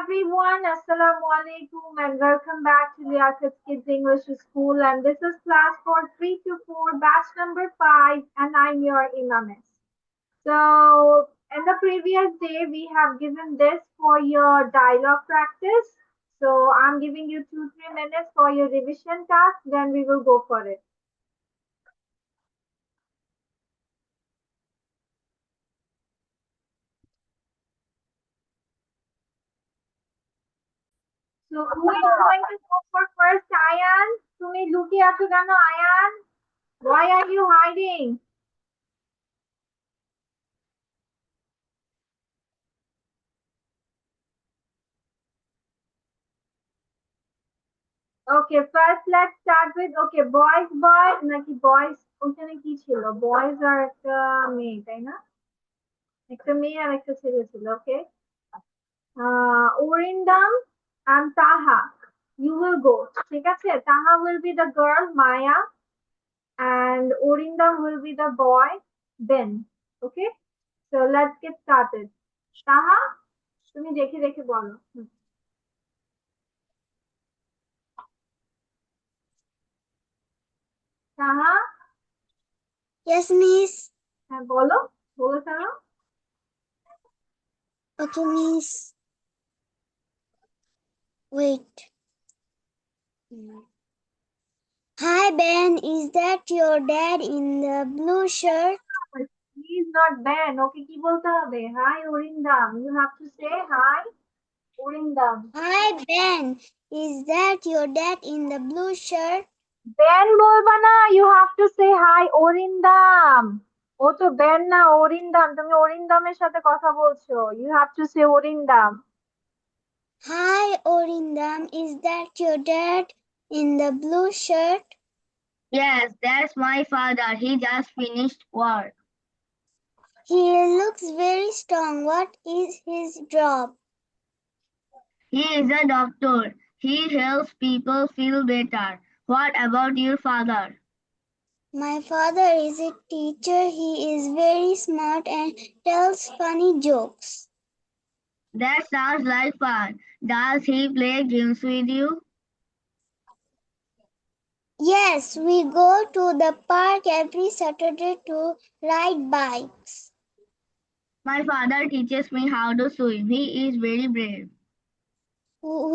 everyone, Assalamu alaikum and welcome back to Liaquat Kids English School, and this is class for 3 to 4, batch number 5, and I'm your Imamis. So in the previous day we have given this for your dialogue practice. So I'm giving you 2-3 minutes for your revision task, then we will go for it. So who is going to go for first? Ayan? তুমি লুকিয়ে আছো কেন Ayan? Why are you hiding? Okay, first let's start with boys নাকি boys ওখানে কি ছিল boys আর একটা মেয়ে তাই না একটা মেয়ে আর একটা ছেলে ছিল ওকে Orindam and Taha you will go ঠিক আছে Taha will be the girl Maya and Orindam will be the boy Ben okay so let's get started Taha তুমি দেখে দেখে বলো Taha Yes, miss. হ্যাঁ বলো বলো Taha Okay, miss. Wait. Hi, Ben. Is that your dad in the blue shirt? He is not Ben. Okay, কি বলতে হবে? Hi, Orindam. You have to say hi, Orindam. Hi, Ben. Is that your dad in the blue shirt? Ben বলবা না. You have to say hi, Orindam. ও তো Ben না, Orindam. তুমি Orindamের সাথে কথা বলছো. You have to say Orindam. Hi, Orindam. Is that your dad in the blue shirt? Yes, that's my father. He just finished work. He looks very strong. What is his job? He is a doctor. He helps people feel better. What about your father? My father is a teacher. He is very smart and tells funny jokes. That sounds like fun. Does he play games with you? Yes, we go to the park every Saturday to ride bikes. My father teaches me how to swim. He is very brave.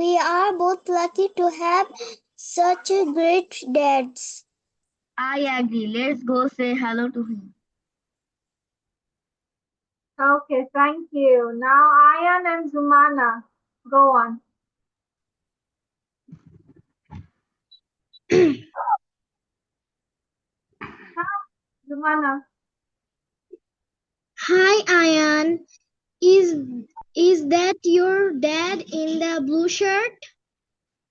We are both lucky to have such a great dads. I agree. Let's go say hello to him. Okay, thank you. Now Ayan and Zumana. Go on. Zumana. Hi, Ayan. Is that your dad in the blue shirt?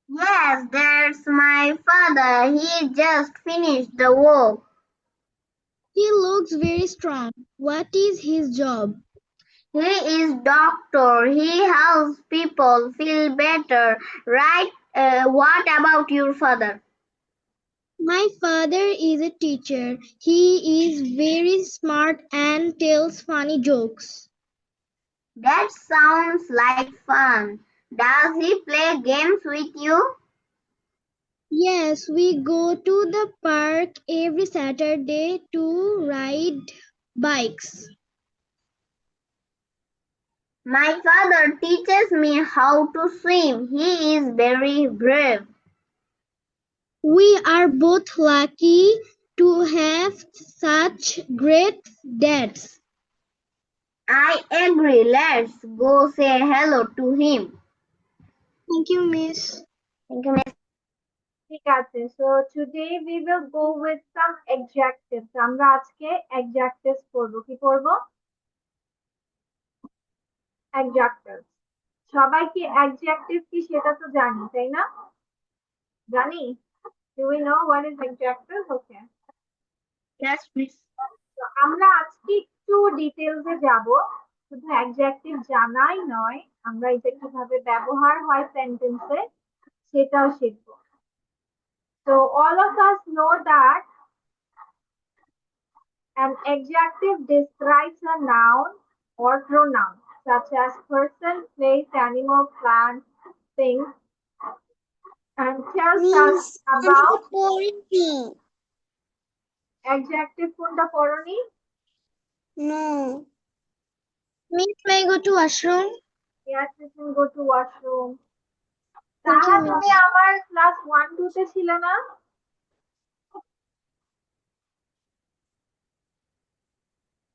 Yes, that's my father. He just finished the work. He looks very strong. What is his job? He is doctor. He helps people feel better, right? What about your father? My father is a teacher. He is very smart and tells funny jokes. That sounds like fun. Does he play games with you? Yes, we go to the park every Saturday to ride bikes. My father teaches me how to swim. He is very brave. We are both lucky to have such great dads. I agree. Let's go say hello to him. Thank you, miss. Thank you, Miss. ঠিক আছে so today we will go with some adjectives আমরা আজকে adjectives পড়বো কি পড়বো adjectives সবাই কি adjective কি সেটা তো জানি তাই না জানি do we know what is adjective okay Yes, miss. তো আমরা আজকে একটু ডিটেইলসে যাব শুধু adjective জানাই নয় আমরা এটা কিভাবে ব্যবহার হয় সেন্টেন্সে সেটাও শিখবো so all of us know that an adjective describes a noun or pronoun. such as person, place, animal, plant, thing, and tells us about adjective কোনটা পড়নি? No. Miss, may I go to washroom? Yes, you can go to washroom. Thank you, তাহা miss. তুমি আমার class 1-2 তে ছিলে না?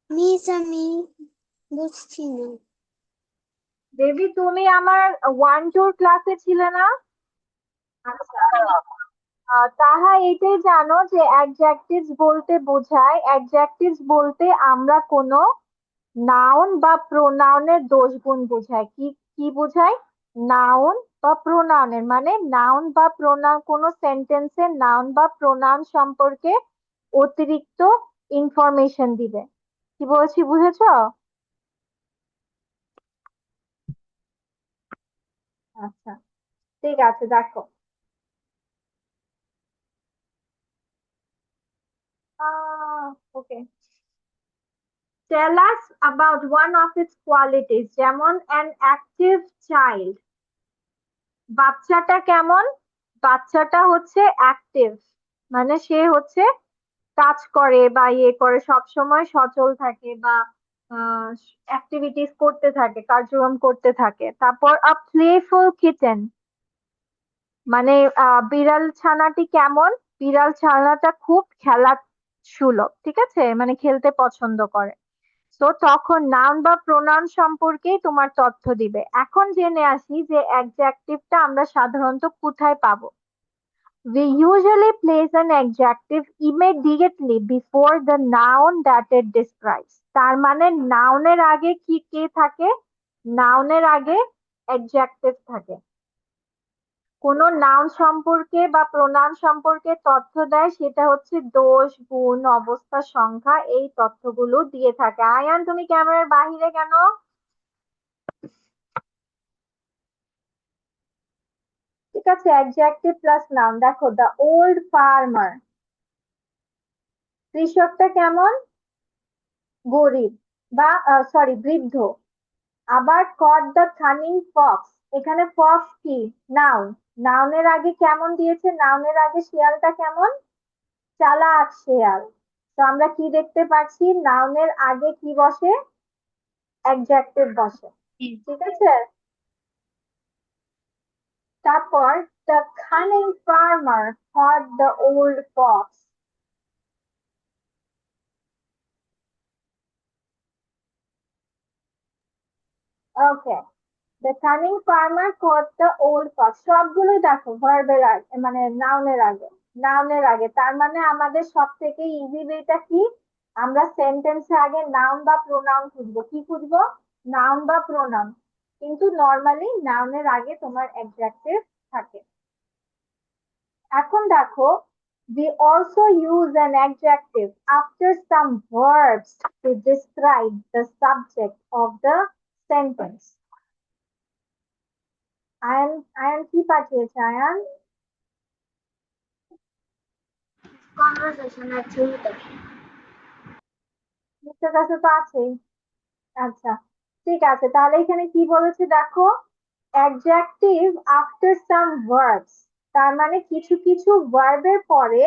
Miss আমি বুঝছি না। দেবী তুমি আমার 1-2 ক্লাসে ছিলে না? আচ্ছা। তাহা এটাই জানো যে অ্যাডজেক্টিভস বলতে বোঝায়, অ্যাডজেক্টিভস বলতে আমরা কোনো নাউন বা প্রোনাউনের দোষ গুণ বোঝায়। কি কি বোঝায়? নাউন বা প্রোনাউনের, মানে নাউন বা প্রোনাউন কোনো সেন্টেন্সে নাউন বা প্রোনাউন সম্পর্কে অতিরিক্ত ইনফরমেশন দিবে। কি বলছি বুঝেছো? আচ্ছা, ঠিক আছে, দেখো। ওকে, tell us about one of its qualities, যেমন an active child। বাচ্চাটা কেমন? বাচ্চাটা হচ্ছে অ্যাক্টিভ, মানে সে হচ্ছে কাজ করে বা ইয়ে করে, সবসময় সচল থাকে বা অ্যাক্টিভিটিস করতে থাকে, কার্যক্রম করতে থাকে। তারপর আ প্লেফুল কিটেন, মানে বিড়াল ছানাটি কেমন? বিড়াল ছানাটা খুব খেলা সুলভ, ঠিক আছে, মানে খেলতে পছন্দ করে। তো তখন নাউন বা প্রোনাউন সম্পর্কেই তোমার তথ্য দিবে। এখন জেনে আসি যে অ্যাডজেক্টিভটা আমরা সাধারণত কোথায় পাবো। We usually place an adjective immediately before the noun that it describes. তার মানে নাউনের আগে কি কে থাকে? নাউনের আগে অ্যাডজেক্টিভ থাকে। কোনো নাউন সম্পর্কে বা প্রোনাউন সম্পর্কে তথ্য দেয়, সেটা হচ্ছে দোষ, গুণ, অবস্থা, সংখ্যা, এই তথ্যগুলো দিয়ে থাকে। আয়ান, তুমি ক্যামেরার বাহিরে কেন? ঠিক আছে, অ্যাডজেক্টিভ প্লাস নাউন। দেখো, দ্য ওল্ড ফার্মার, কৃষকটা কেমন? গরিব বা সরি বৃদ্ধ। আবার কট দ্য কানিং ফক্স, এখানে ফক্স কি? নাউন। নাউনের আগে কেমন দিয়েছে? নাউনের আগে শিয়ালটা কেমন? চালাক শেয়াল। তো আমরা কি দেখতে পাচ্ছি? নাউনের আগে কি বসে? অ্যাডজেক্টিভ বসে, ঠিক আছে। তারপর the cunning farmer caught the old fox. Okay, the cunning farmer caught the old fox, সবগুলোই দেখো ভার্বের আগে, মানে নাউনের আগে। নাউনের আগে, তার মানে আমাদের সব থেকে ইজি ওয়েটা কি? আমরা সেন্টেন্সে আগে নাউন বা প্রোনাউন খুঁজবো। কি খুঁজবো? নাউন বা প্রোনাউন। কিন্তু নর্মালি নাউনের আগে তোমার অ্যাডজেক্টিভ থাকে। এখন দেখো, we also use an adjective after some verbs to describe the subject of the sentence. Ayaan কি পাঠিয়েছে আয়ান? কনভারসেশন অ্যাকচুয়ালি নিশ্চয় কাছে তো আছেই। আচ্ছা, ঠিক আছে, তাহলে এখানে কি বলেছে দেখো, অ্যাডজেক্টিভ আফটার সাম ভার্বস, তার মানে কিছু কিছু ভার্বের পরে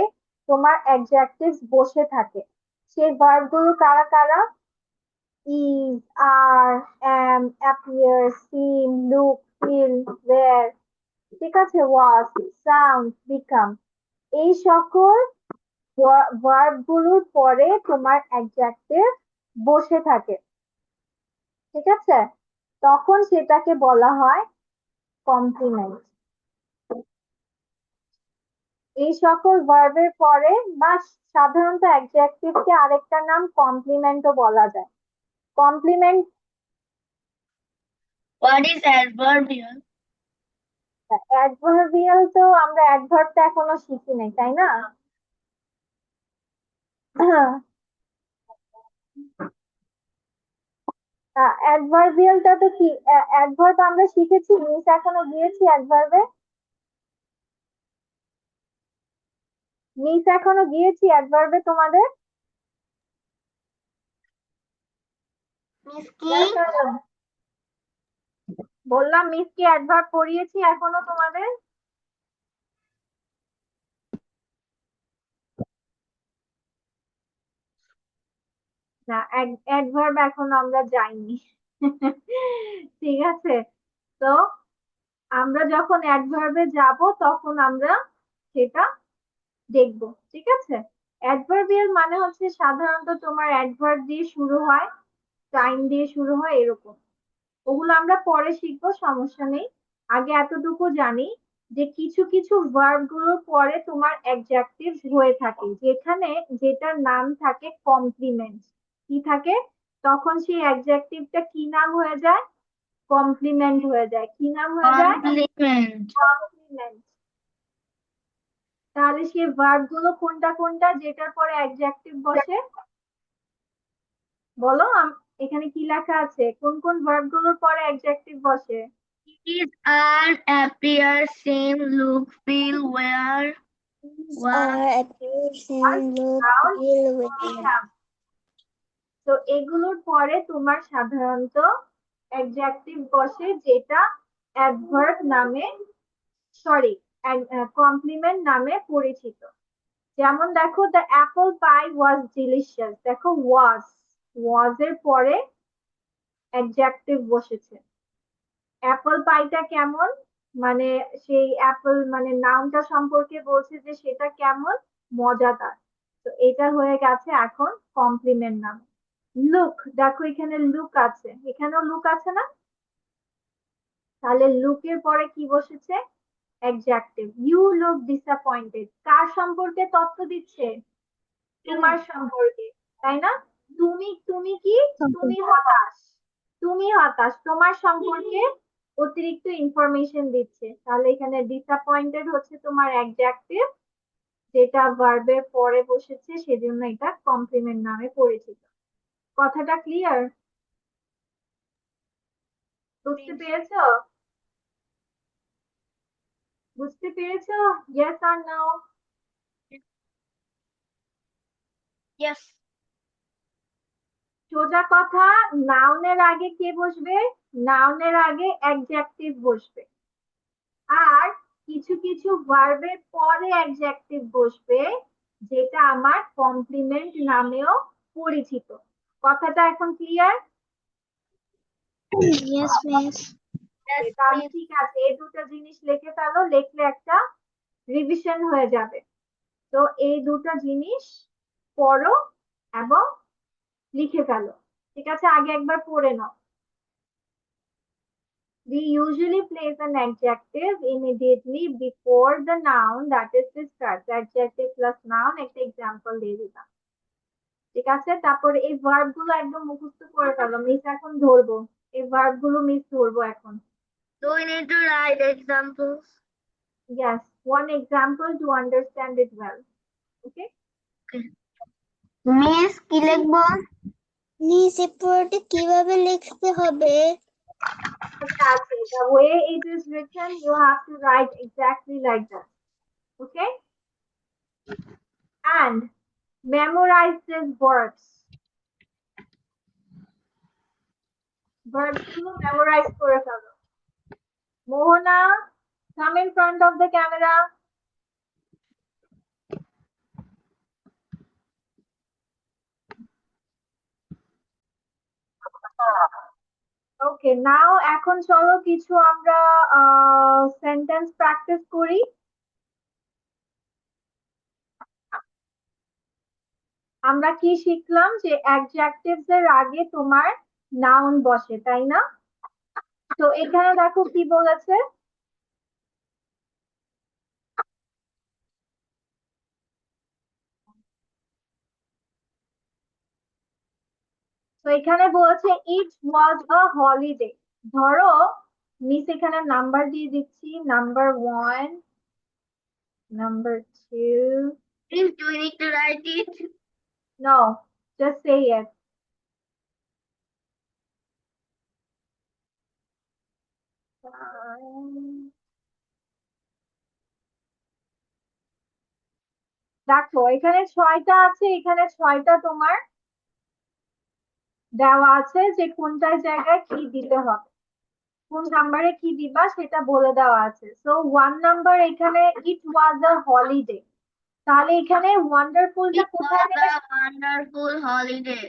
তোমার অ্যাডজেক্টিভ বসে থাকে। সেই ভার্ব গুলো কারা কারা? is, are, am, appear, seem, look, feel, were, ঠিক আছে, was, sound, become, এই সকল ভার্ব গুলোর পরে তোমার অ্যাডজেক্টিভ বসে থাকে, ঠিক আছে। তখন সেটাকে বলা হয় কমপ্লিমেন্ট। এই সকল ভার্বের পরে বা সাধারণত অ্যাডজেক্টিভকে আরেকটা নাম কমপ্লিমেন্টও বলা যায়। Complement, What is adverbial? Adverbial তো আমরা অ্যাডভার্বটা এখনো শিখি নাই, তাই না? অ্যাডভার্বিয়ালটা তো কি? অ্যাডভার্ব আমরা শিখেছি, মিস এখনো গিয়েছি অ্যাডভার্বে? মিস এখনো গিয়েছি অ্যাডভার্বে তোমাদের? মিস কি? Yes or no? বললাম মিস কি অ্যাডভার্ব পড়িয়েছি এখনো তোমাদের? না, অ্যাডভার্ব এখন আমরা যাইনি। ঠিক আছে, তো আমরা যখন অ্যাডভার্বে যাব তখন আমরা সেটা দেখব। ঠিক আছে, অ্যাডভার্বিয়াল মানে হচ্ছে সাধারণত তোমার অ্যাডভার্ব দিয়ে শুরু হয়, টাইম দিয়ে শুরু হয়, এরকম। ওগুলো আমরা পরে শিখবো, সমস্যা নেই। আগে এতটুকু জানি যে কিছু কিছু ভার্ব গুলোর পরে তোমার অ্যাডজেক্টিভ হয়ে থাকে, যেখানে যেটার নাম থাকে কমপ্লিমেন্ট। কি থাকে? তখন সেই অ্যাডজেক্টিভটা কি নাম হয়ে যায়? কমপ্লিমেন্ট হয়ে যায়। কি নাম হয়ে যায়? Compliment. কমপ্লিমেন্ট। তাহলে সেই ভার্ব গুলো কোনটা কোনটা যেটার পরে অ্যাডজেক্টিভ বসে? বলো, এখানে কি লেখা আছে? কোন কোন ভার্ব গুলোর পরে অ্যাডজেক্টিভ বসে? Is, are, appear, seem, look, feel, wear, was, appear, R seem, look, noun feel, or wear. have। তো এগুলোর পরে তোমার সাধারণত অ্যাডজেক্টিভ বসে, যেটা অ্যাডভার্ব নামে, সরি, কমপ্লিমেন্ট নামে পরিচিত। যেমন দেখো, the Apple pi was delicious. দেখো, ওয়াজ এর পরে অ্যাডজেক্টিভ বসেছে। অ্যাপল পাইটা কেমন, মানে সেই অ্যাপল মানে নাউনটা সম্পর্কে বলছে যে সেটা কেমন, মজাদার। তো এটা হয়ে গেছে এখন কমপ্লিমেন্ট নাম। লুক, দেখো এখানে লুক আছে, এখানেও লুক আছে না? তাহলে লুকের পরে কি বসেছে? অ্যাডজেক্টিভ। ইউ লুক ডিসঅ্যাপয়েন্টেড, কার সম্পর্কে তথ্য দিচ্ছে? তোমার সম্পর্কে, তাই না? তুমি তুমি কি? তুমি হতাশ। তুমি হতাশ, তোমার সম্পর্কে অতিরিক্ত ইনফরমেশন দিচ্ছে। তাহলে এখানে ডিসঅ্যাপয়েন্টেড হচ্ছে তোমার অ্যাডজেক্টিভ, যেটা ভার্বের পরে বসেছে, সেজন্য এটা কমপ্লিমেন্ট নামে পরিচিত। কথাটা ক্লিয়ার? বুঝতে পেরেছো? বুঝতে পেরেছো? ইয়েস আর নো? yes, সোজা কথা, নাউনের আগে কে বসবে? নাউনের আগে অ্যাডজেক্টিভ বসবে। আর কিছু কিছু ভার্বের পরে অ্যাডজেক্টিভ বসবে, যেটা আমার কমপ্লিমেন্ট নামেও পরিচিত। কথাটা এখন ক্লিয়ার? Yes, miss. yes, তাহলে miss. ঠিক আছে, এই দুটো জিনিস লিখে ফেলো, লিখলে একটা রিভিশন হয়ে যাবে। তো এই দুটো জিনিস পড়ো এবং লিখে ফেলো। ঠিক আছে, আগে একবার পড়ে নাও। We usually place an adjective immediately before the noun that is discussed. Adjective plus noun, একটা এক্সাম্পল দিয়ে দিলাম। ঠিক আছে, তারপর এই ভার্ব গুলো একদম মুখস্থ করে ফেলো, মিস এখন ধরবো। এই ভার্ব গুলো মিস ধরবো এখন। Do we need to write examples? Yes, one example to understand it well. Okay? Miss কি লিখবো? নিচে পড়তে কিভাবে লিখতে হবে? Okay, the way it is written, you have to write exactly like that. Okay? And memorize these verbs. Verbs গুলো memorize করে ফেলো। Mohana, come in front of the camera. ওকে, নাও এখন চলো কিছু আমরা সেন্টেন্স প্র্যাকটিস করি। আমরা কি শিখলাম? যে অ্যাডজেক্টিভস এর আগে তোমার নাউন বসে, তাই না? তো এখানে দেখো কি বলেছে। তো এখানে বলেছে ইট ওয়াজ আ হলিডে। ধরো, মিস এখানে নাম্বার দিয়ে দিচ্ছি, number 1, number 2। Miss, do we need to write it? No, just say yes. দেখো এখানে 6টা আছে, এখানে 6টা তোমার দেওয়া আছে যে কোনটার জায়গায় কি দিতে হবে। কোন নাম্বারে কি দিবা সেটা বলে দেওয়া আছে। সো 1 নাম্বার এখানে ইট ওয়াজ আ হলিডে, তাহলে এখানে ওয়ান্ডারফুলটা It কোথায় was নেবে? a wonderful holiday.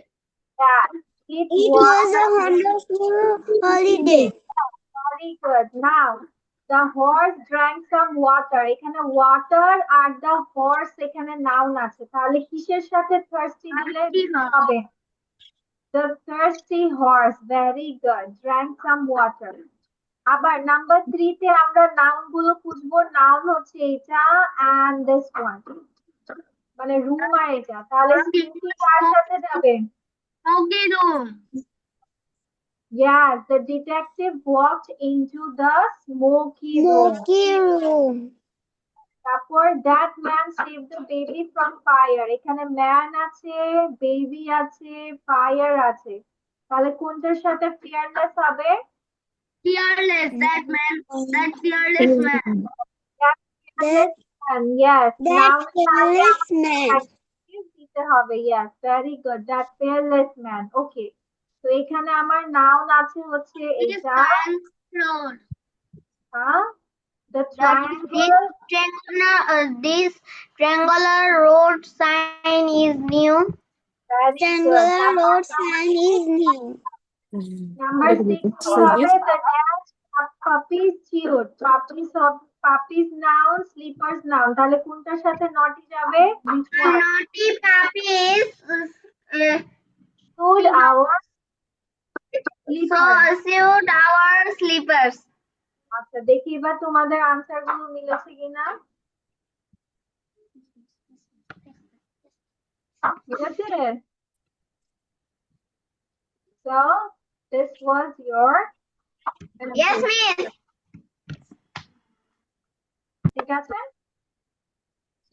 It It was was a wonderful holiday. very good. Now the horse drank some water, এখানে water আর the horse এখানে noun আছে, তাহলে কিসের সাথে thirsty দিলে Thirsty horse. হবে? The thirsty horse, very good, drank some water. আবার number 3 তে আমরা নাউন গুলো খুঁজবো। নাউন হচ্ছে এটা and this one, মানে রুম আর এটা, তাহলে স্মৃতি কার সাথে যাবে? Smoky room. Yes, the detective walked into the smoky room. Smoky room. তারপর that man saved the baby from fire, এখানে ম্যান আছে, বেবি আছে, ফায়ার আছে, তাহলে কোনটার সাথে ফিয়ারলেস হবে? Fearless. That fearless man. That That fearless man, yes. that Noun fearless man. adjective দিতে হবে, yes, very good, that fearless man. Okay, তো এখানে আমার নাউন আছে হচ্ছে This এটা, road. হ্যাঁ, the This triangle. triangular road sign is new. Very good. Triangular road sign is new. Number 6 কি হবে? The cat puppies chewed. Puppies noun, slippers noun. তাহলে কোনটার সাথে নটি যাবে? Which one? Naughty puppies Should our slippers. suit our slippers. আচ্ছা, দেখি এবার তোমাদের আনসার গুলো মিলেছে কিনা। মিলেছে? So this was your Yes, miss. ঠিক আছে।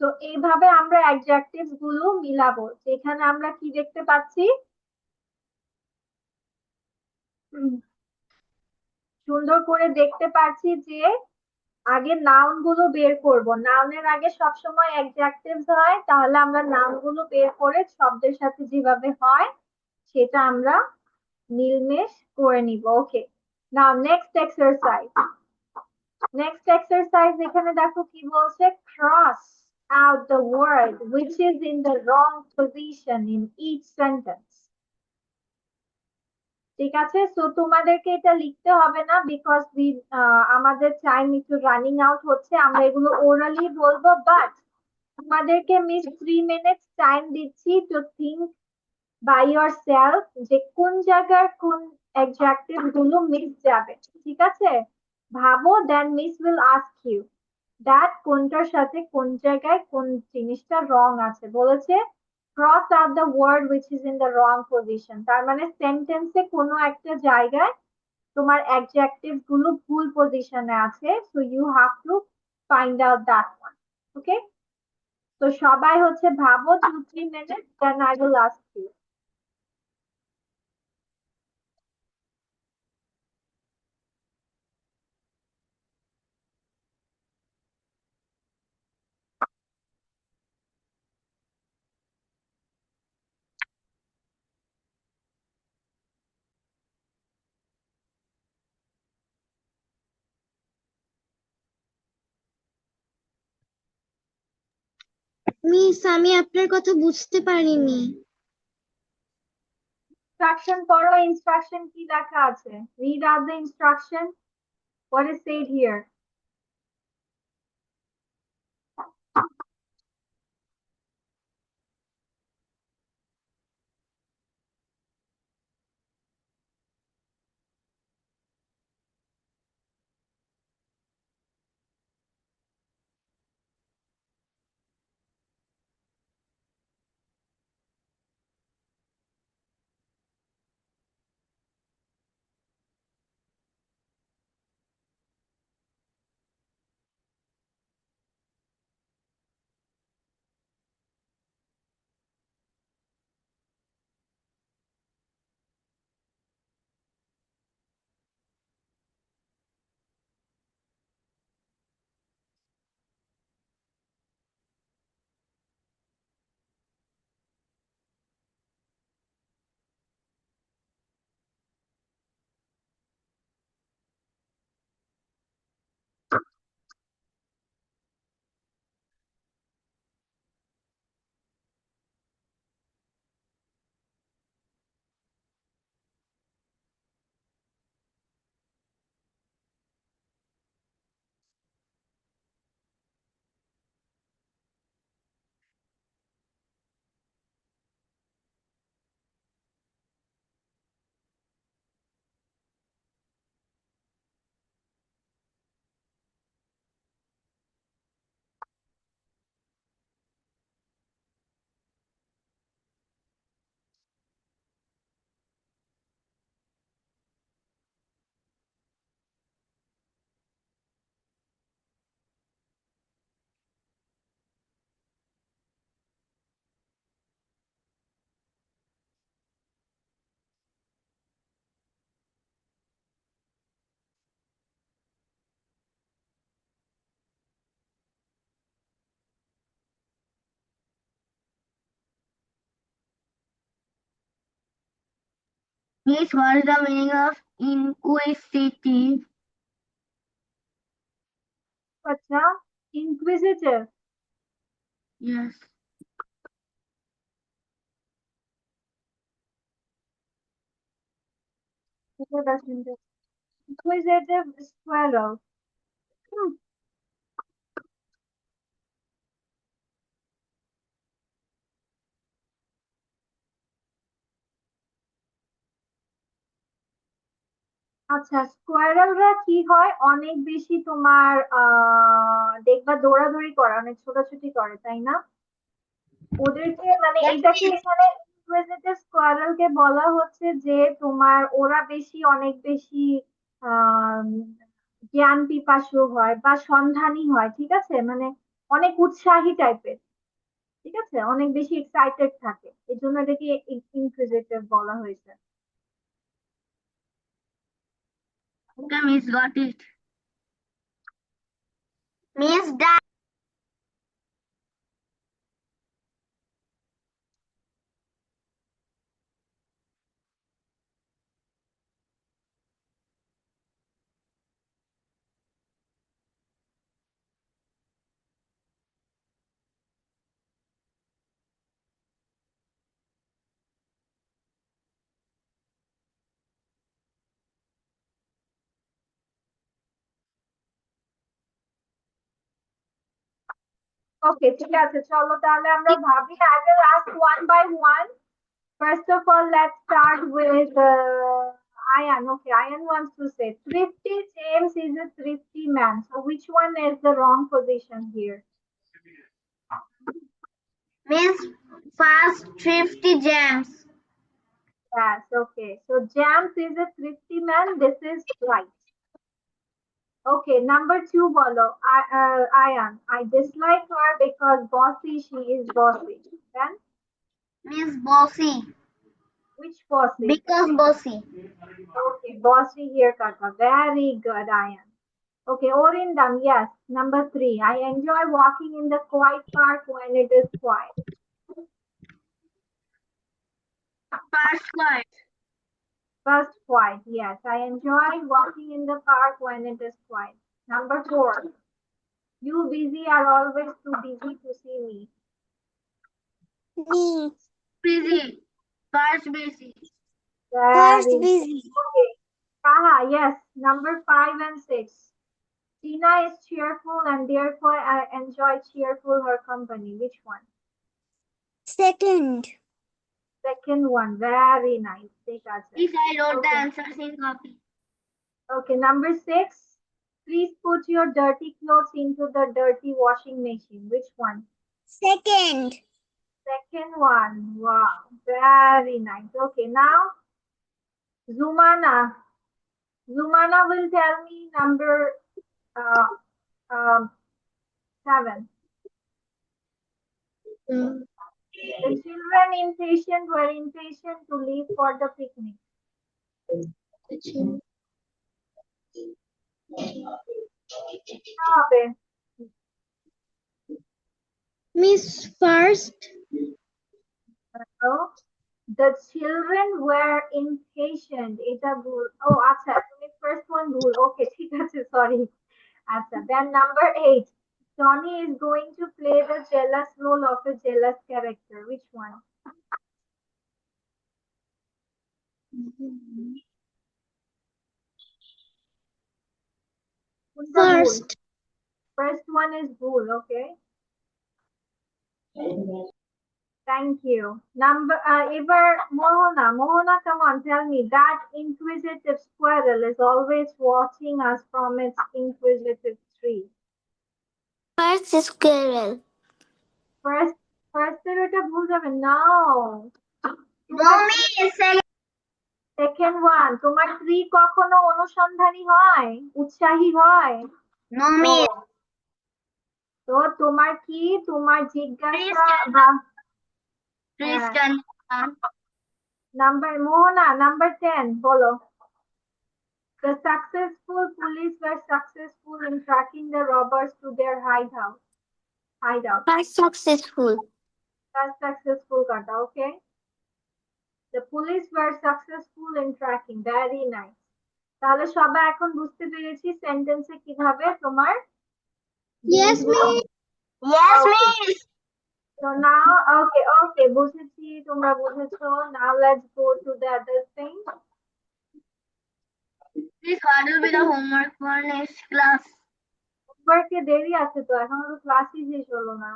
তো এইভাবে আমরা অ্যাডজেক্টিভস গুলো মিলাবো। এখানে আমরা কি দেখতে পাচ্ছি? সুন্দর করে দেখতে পাচ্ছি যে আগে নাউন গুলো বের করব, নাউনের আগে সবসময় অ্যাডজেক্টিভস হয়, তাহলে আমরা নাউন গুলো বের করে শব্দের সাথে যেভাবে হয় সেটা আমরা মিলমেশ করে নিব। ওকে, নাও নেক্সট এক্সারসাইজ এখানে দেখো কি বলছে, cross out the word which is in the wrong position in each sentence. ঠিক আছে, সো তোমাদেরকে এটা লিখতে হবে না, বিকজ আমাদের টাইম একটু রানিং আউট হচ্ছে, আমরা এগুলো ওরালি বলবো, বাট তোমাদেরকে মিস 3 মিনিটস টাইম দিচ্ছি to think by yourself যে কোন জায়গার কোন অ্যাডজেক্টিভ গুলো মিস যাবে। ঠিক আছে, ভাবো, then miss will ask you that কোনটার সাথে কোন জায়গায় কোন জিনিসটা রং আছে। বলেছে cross out the word which is in the wrong position, তার মানে সেন্টেন্সে কোনো একটা জায়গায় তোমার অ্যাডজেক্টিভ গুলো ভুল পজিশনে আছে, so you have to find out that one. Okay, তো সবাই হচ্ছে ভাবো 2-3 minute, then I will ask you. Miss আমি আপনার কথা বুঝতে পারিনি। ইনস্ট্রাকশন পড়ো, ইনস্ট্রাকশন কি লেখা আছে? Read out the instruction, what is said here. Miss, what is the meaning of inquisitive? Acha, inquisitive. Yes. Inquisitive squirrel. Hmm. আচ্ছা, স্কোয়ারেলরা কি হয়, অনেক বেশি তোমার দেখবা দৌড়াদৌড়ি করে, অনেক ছোটাছুটি করে, তাই না? ওদেরকে মানে Yes, এটাকে miss. এখানে ইনকুইজিটিভ স্কোয়ারেলকে বলা হচ্ছে যে তোমার ওরা বেশি অনেক বেশি আহ জ্ঞান পিপাসু হয় বা সন্ধানী হয়, ঠিক আছে, মানে অনেক উৎসাহী টাইপের, ঠিক আছে, অনেক বেশি এক্সাইটেড থাকে, এই জন্য এটাকে ইনকুইজিটিভ বলা হয়েছে। Okay, Miss, got it. Miss that. ওকে, ঠিক আছে, চলো তাহলে আমরা ভাবি। I will ask one by one. First of all, let's start with Ayan. Okay, Ayan wants to say thrifty James is a thrifty man. So which one is the wrong position here? Miss fast thrifty James. Yes, okay. So James is a thrifty man. This is right. Okay, number two, bolo. Ayan. I dislike her because bossy. She is bossy. Then Miss bossy. which bossy? Because bossy. Okay, bossy here, Kaka. Very good, Ayan. Okay, Orindam, yes. Number three, I enjoy walking in the quiet park when it is quiet. First quiet. First, quiet, yes. I enjoy walking in the park when it is quiet. Number four, you busy are always too busy to see me. Me. Busy. First busy. First Very busy. okay. Kaha, yes. Number five and six. Tina is cheerful and therefore I enjoy cheerful her company. Which one? Second. Second one. Very nice. Take answer. If I wrote the Okay. answers in copy. Okay, number six. Please put your dirty clothes into the dirty washing machine. Which one? Second. Second one. Wow, very nice. Okay, now Zumana. Zumana will tell me number uh, um, 7. The children were impatient to leave for the picnic. হবে? Miss first. So, the children were impatient. এটা ভুল। Oh, আচ্ছা, তুমি first one ভুল। Okay, ঠিক আছে, sorry. আচ্ছা, then number 8. Johnny is going to play the jealous role of a jealous character. Which one? কোনটা ভুল? First. First one is ভুল, okay? Thank you. Number এবার Mohana, come on, tell me that inquisitive squirrel is always watching us from its inquisitive tree. First squirrel. First, এর ওটা ভুল যাবে। No. No, miss. Second one, তোমার tree কখনো অনুসন্ধানী হয়, উৎসাহী হয়? No, miss. তো তোমার কি, তোমার জিজ্ঞাসা Christian. বা Christian. নাম্বার মোহনা, নাম্বার 10 বলো। The successful police were successful in tracking the robbers to their hideout. First successful. That's successful kata, okay? The police were successful in tracking. Very nice. তাহলে সবাই এখন বুঝতে পেরেছি সেন্টেন্সে কিভাবে তোমার Yes, জিনিসগুলো miss. Yes, Okay. miss. So now, okay, বুঝেছি, তোমরা বুঝেছো. Now let's go to the other thing. Please, what will be the homework for next class? হোমওয়ার্কে দেরি আছে তো, এখনো তো ক্লাসই শেষ হলো না.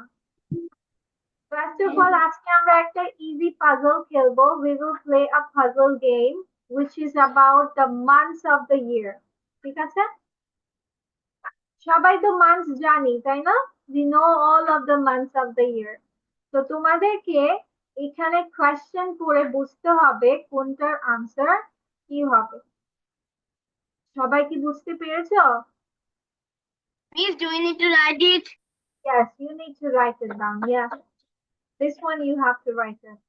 First of all, আজকে আমরা একটা easy puzzle খেলবো. We will play a puzzle game which is about the months of the year. ঠিক আছে? সবাই তো months জানি, তাই না? We know all of the months of the year. তো তোমাদেরকে এখানে কোয়েশ্চেন পড়ে বুঝতে হবে কোনটার আনসার কি হবে. সবাই কি বুঝতে পেরেছো? Miss, do we need to write it? Yes, you need to write it down. Yeah, this one you have to write it.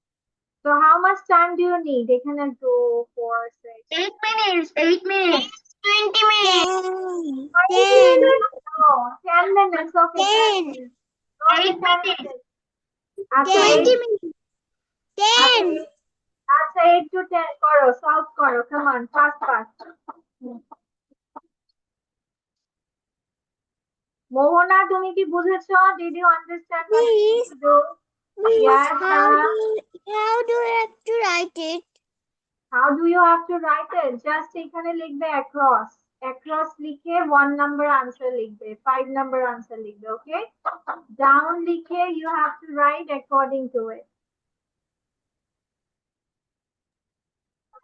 So how much time do you need? এখানে 2, 4, 6. 8 minutes. 8 minutes. 20 minutes. 10. No, 10 minutes. Okay, 10 10. minutes. Okay, 8 10 minutes. minutes. আচ্ছা 20 eight- minutes. আচ্ছা, 10. আচ্ছা 8 to 10 করো, solve করো. Come on, fast. মোহনা, তুমি কি বুঝেছো? Did you understand what you need to do? Miss, Yes, how Sarah. do I have to write it? How do you have to write it? Just এখানে লিখবে across. Across লিখে 1 number answer লিখবে, 5 number answer লিখবে, okay? Down লিখে you have to write according to it.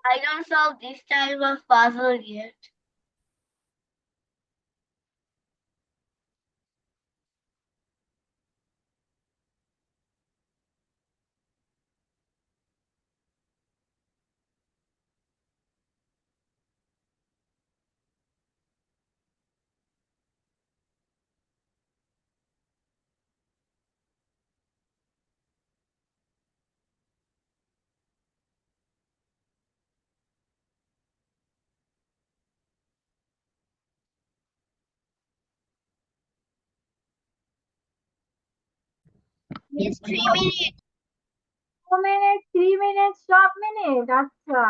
I don't solve this type of puzzle yet. Yes, 3 minutes. 2 minutes, 3 minutes, সব minute. আচ্ছা.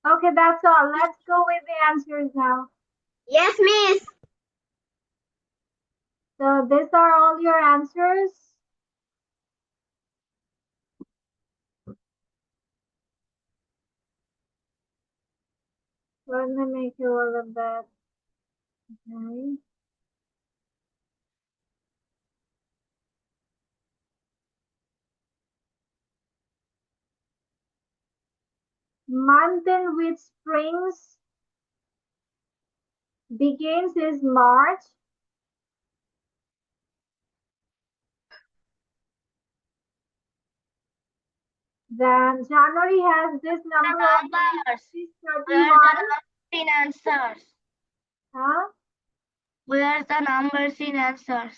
Okay, that's all. Let's go with the answers now. Yes, miss. So these are all your answers. Let me make it a little bit. Okay. Month in which springs begins is March. Then January has this number of days, Numbers. is Where's 31. the numbers in answers? Huh? Where's the numbers in answers?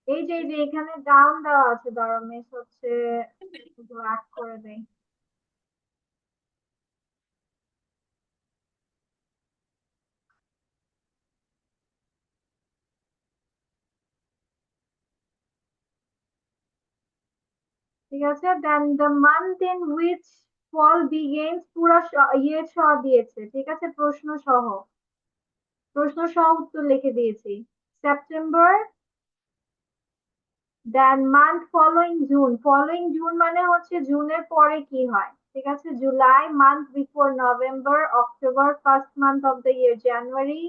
এই যে এখানে down দেওয়া আছে, দাঁড়াও miss হচ্ছে, black করে দেই। ঠিক আছে, then the month in which fall begins পুরো ইয়ে সহ দিয়েছে, ঠিক আছে, প্রশ্ন সহ উত্তর লিখে দিয়েছি। সেপ্টেম্বর, দেন মান্থ ফলোইং জুন মানে হচ্ছে জুনের পরে কি হয়, ঠিক আছে, July, month before November, October, first month of the year January,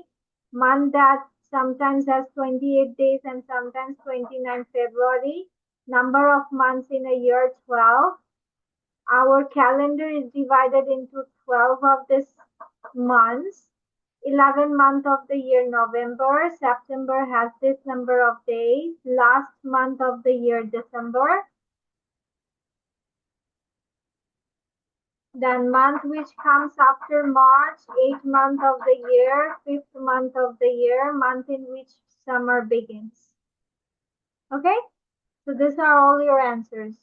month that sometimes has 28 days and sometimes 29 February, number of months in a year 12. Our calendar is divided into 12 of these months. 11 month of the year November. September has this number of days. Last month of the year December. Then month which comes after March, 8th month of the year, 5th month of the year, month in which summer begins. Okay, so these are all your answers.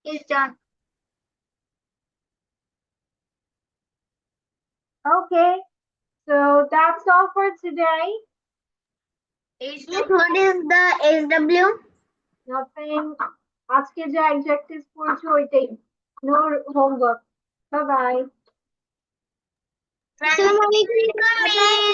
It's done. Okay, so that's all for today. It's Miss, what is the SW? Nothing. আজকে যে adjectives পড়ছো ওইটাই. No homework. Bye bye. Assalamu alaikum. Miss.